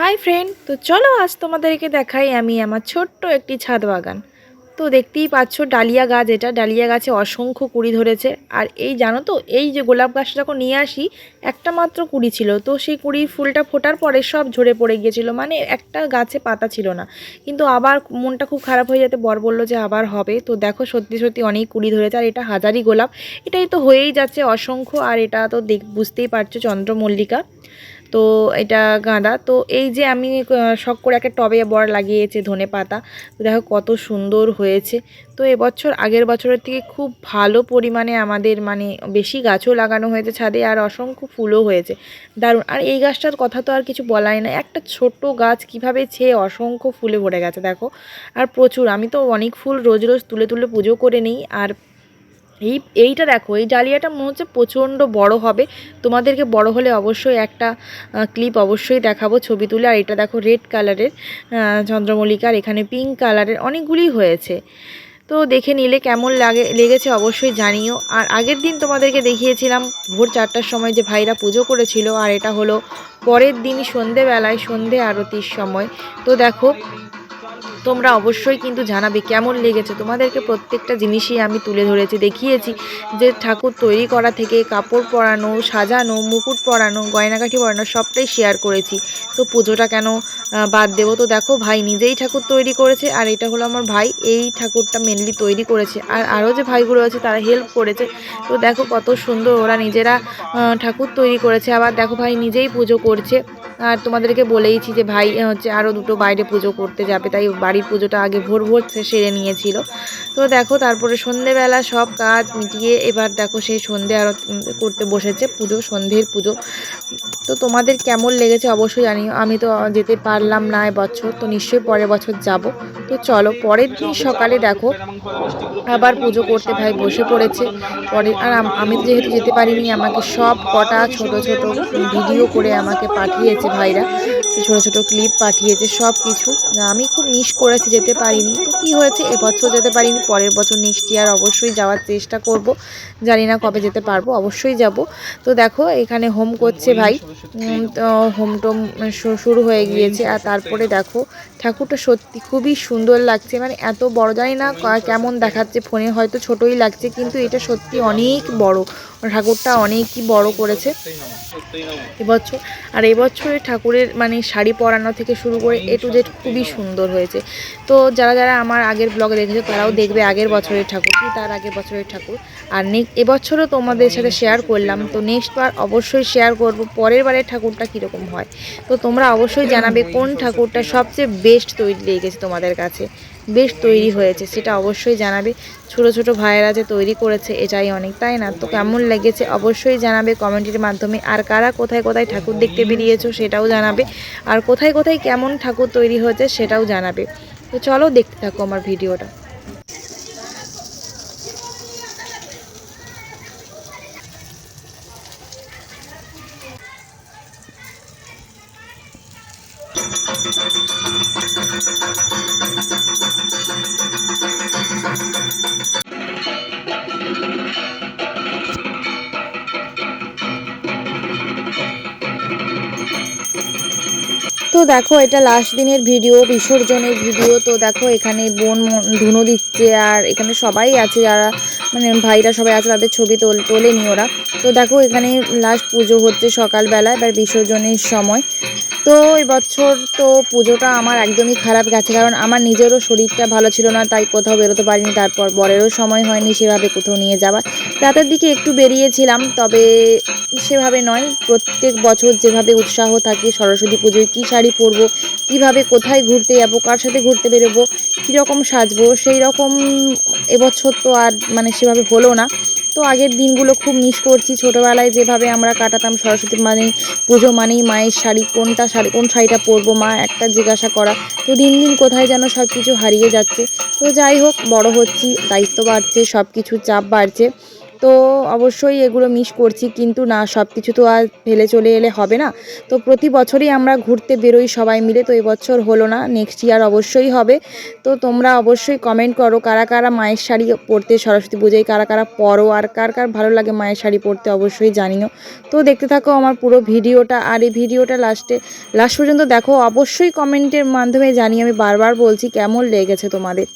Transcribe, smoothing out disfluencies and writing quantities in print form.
Hi friend, তো চলো আজ তোমাদেরকে দেখাই আমি আমার ছোট্ট একটি ছাদ বাগান। তো দেখতেই পাচ্ছ ডালিয়া গাছ, এটা ডালিয়া গাছে অসংখ্য কুড়ি ধরেছে। আর এই জানো তো, এই যে গোলাপ গাছটা যখন নিয়ে আসি একটা মাত্র কুড়ি ছিল, তো সেই কুড়ি ফুলটা ফোটার পরে সব ঝরে পড়ে গিয়েছিলো, মানে একটা গাছে পাতা ছিল না। কিন্তু আবার মনটা খুব খারাপ হয়ে যেতে বর বললো যে আবার হবে। তো দেখো সত্যি সত্যি অনেক কুড়ি ধরেছে। আর এটা হাজারি গোলাপ, এটাই তো হয়েই যাচ্ছে অসংখ্য। আর এটা তো বুঝতেই পারছো চন্দ্রমল্লিকা। তো এটা গাঁদা। তো এই যে আমি শখ করে একটা টবে বর লাগিয়েছে ধনেপাতা। তো দেখো কত সুন্দর হয়েছে। তো এবছর আগের বছরের থেকে খুব ভালো পরিমাণে আমাদের মানে বেশি গাছও লাগানো হয়েছে ছাদে, আর অসংখ্য ফুলও হয়েছে, দারুণ। আর এই গাছটার কথা তো আর কিছু বলাই না, একটা ছোট গাছ কিভাবে ছেয়ে অসংখ্য ফুলে ভরে গেছে দেখো। আর প্রচুর, আমি তো অনেক ফুল রোজ রোজ তুলে তুলে পুজো করে নিই। আর এইটা দেখো, এই ডালিয়াটা মনে হচ্ছে প্রচণ্ড বড় হবে। তোমাদেরকে বড় হলে অবশ্যই একটা ক্লিপ অবশ্যই দেখাবো ছবি তুলে। আর এটা দেখো রেড কালারের চন্দ্রমল্লিকার, এখানে পিঙ্ক কালারের অনেকগুলি হয়েছে। তো দেখে নিলে কেমন লেগেছে অবশ্যই জানিও। আর আগের দিন তোমাদেরকে দেখিয়েছিলাম ভোর 4টার সময় যে ভাইরা পুজো করেছিল, আর এটা হলো পরের দিনই সন্ধেবেলায় সন্ধে আরতির সময়। তো দেখো তোমরা অবশ্যই কিন্তু জানাবে কেমন লেগেছে। তোমাদেরকে প্রত্যেকটা জিনিসই আমি তুলে ধরেছি, দেখিয়েছি যে ঠাকুর তৈরি করা থেকে কাপড় পরানো, সাজানো, মুকুট পরানো, গয়নাগাঠি পরানো সবটাই শেয়ার করেছি। তো পুজোটা কেন বাদ দেবো। তো দেখো ভাই নিজেই ঠাকুর তৈরি করেছে, আর এটা হলো আমার ভাই এই ঠাকুরটা মেনলি তৈরি করেছে। আর আরও যে ভাইগুলো আছে তারা হেল্প করেছে। তো দেখো কত সুন্দর ওরা নিজেরা ঠাকুর তৈরি করেছে। আবার দেখো ভাই নিজেই পুজো করছে। আর তোমাদেরকে বলেইছি যে ভাই হচ্ছে আরও দুটো বাইরে পুজো করতে যাবে, তাই বাড়ির পুজোটা আগে ভোর ভোর সেরে নিয়েছিল। তো দেখো তারপরে সন্ধেবেলা সব কাজ মিটিয়ে এবার দেখো সেই সন্ধে আরো করতে বসেছে, পুজো সন্ধ্যের পুজো। তো তোমাদের কেমন লেগেছে অবশ্যই জানিও। আমি তো যেতে পারলাম না এবছর, তো নিশ্চয়ই পরের বছর যাব। তো চলো পরের দিন সকালে দেখো আবার পুজো করতে ভাই বসে পড়েছে। পরে আর আমি তো যেহেতু যেতে পারিনি, আমাকে সব কটা ছোট ছোট ভিডিও করে আমাকে পাঠিয়েছে ভাইরা, ছোট ছোট ক্লিপ পাঠিয়েছে সব কিছু। আমি খুব মিস করেছি, যেতে পারিনি। তো কি হয়েছে, এবছর যেতে পারিনি, পরের বছর নেক্সট ইয়ার অবশ্যই যাওয়ার চেষ্টা করব। জানি না কবে যেতে পারবো, অবশ্যই যাব। তো দেখো এখানে হোম করছে ভাই। তো হোম টোম শুরু হয়ে গিয়েছে। আর তারপরে দেখো ঠাকুরটা সত্যি খুবই সুন্দর লাগছে, মানে এত বড়, জানি না কেমন দেখাচ্ছে ফোনে, হয়তো ছোটই লাগছে, কিন্তু এটা সত্যি অনেক বড়। ঠাকুরটা অনেকই বড় করেছে এবছর। আর এবছরের ঠাকুরের মানে শাড়ি পরানো থেকে শুরু করে এ টু জেড খুবই সুন্দর হয়েছে। তো যারা যারা আমার আগের ব্লগে দেখেছে তারাও দেখবে আগের বছরের ঠাকুর কি তার আগের বছরের ঠাকুর। আর এবছরও তোমাদের সাথে শেয়ার করলাম, তো নেক্সট বার অবশ্যই শেয়ার করব পরের বারের ঠাকুরটা কীরকম হয়। তো তোমরা অবশ্যই জানাবে কোন ঠাকুরটা সবচেয়ে বেস্ট তৈরি লেগেছে তোমাদের কাছে, বেস্ট তৈরি হয়েছে সেটা অবশ্যই জানাবে। ছোট ছোট ভাইয়েরা যে তৈরি করেছে এটাই অনেক, তাই না? তো কেমন লেগেছে অবশ্যই জানাবে কমেন্টের মাধ্যমে। আর কারা কোথায় কোথায় ঠাকুর দেখতে বেরিয়েছো সেটাও জানাবে। আর কোথায় কোথায় কেমন ঠাকুর তৈরি হয়েছে সেটাও জানাবে। তো চলো দেখতে থাকো আমার ভিডিওটা। তো দেখো এটা লাস্ট দিনের ভিডিও, বিসর্জনের ভিডিও। তো দেখো এখানে বোন ধুনো দিচ্ছে, আর এখানে সবাই আছে যারা মানে ভাইরা সবাই আছে, তাদের ছবি তোলেনি ওরা। তো দেখো এখানে লাস্ট পুজো হচ্ছে সকালবেলা, এবার বিসর্জনের সময়। তো এবছর তো পুজোটা আমার একদমই খারাপ গেছে, কারণ আমার নিজেরও শরীরটা ভালো ছিল না, তাই কোথাও বেরোতে পারিনি। তারপর বরেরও সময় হয়নি সেভাবে কোথাও নিয়ে যাওয়ার। রাতের দিকে একটু বেরিয়েছিলাম, তবে সেভাবে নয়। প্রত্যেক বছর যেভাবে উৎসাহ থাকে সরস্বতী পুজোয় কী শাড়ি পরবো, কীভাবে কোথায় ঘুরতে যাবো, কার সাথে ঘুরতে বেরোবো, কীরকম সাজবো, সেই রকম এবছর তো আর মানে সেভাবে হলো না। তো আগের দিনগুলো খুব মিস করছি, ছোটোবেলায় যেভাবে আমরা কাটাতাম সরস্বতী মানেই পুজো মানেই মায়ের শাড়ি, কোন শাড়িটা পরবো মা একটা জিজ্ঞাসা করা। তো দিন দিন কোথায় যেন সব কিছু হারিয়ে যাচ্ছে। তো যাই হোক, বড় হচ্ছি, দায়িত্ব বাড়ছে, সব কিছু চাপ বাড়ছে। তো অবশ্যই এগুলো মিস করছি, কিন্তু না, সব কিছু তো আর ফেলে চলে এলে হবে না। তো প্রতি বছরই আমরা ঘুরতে বেরোই সবাই মিলে, তো এবছর হলো না, নেক্সট ইয়ার অবশ্যই হবে। তো তোমরা অবশ্যই কমেন্ট করো কারা কারা মায়ের শাড়ি পরতে সরস্বতী পুজোয় কারা কারা পরো, আর কার কার ভালো লাগে মায়ের শাড়ি পরতে অবশ্যই জানিও। তো দেখতে থাকো আমার পুরো ভিডিওটা, আর এই ভিডিওটা লাস্ট পর্যন্ত দেখো, অবশ্যই কমেন্টের মাধ্যমে জানিও, আমি বারবার বলছি কেমন লেগেছে তোমাদের।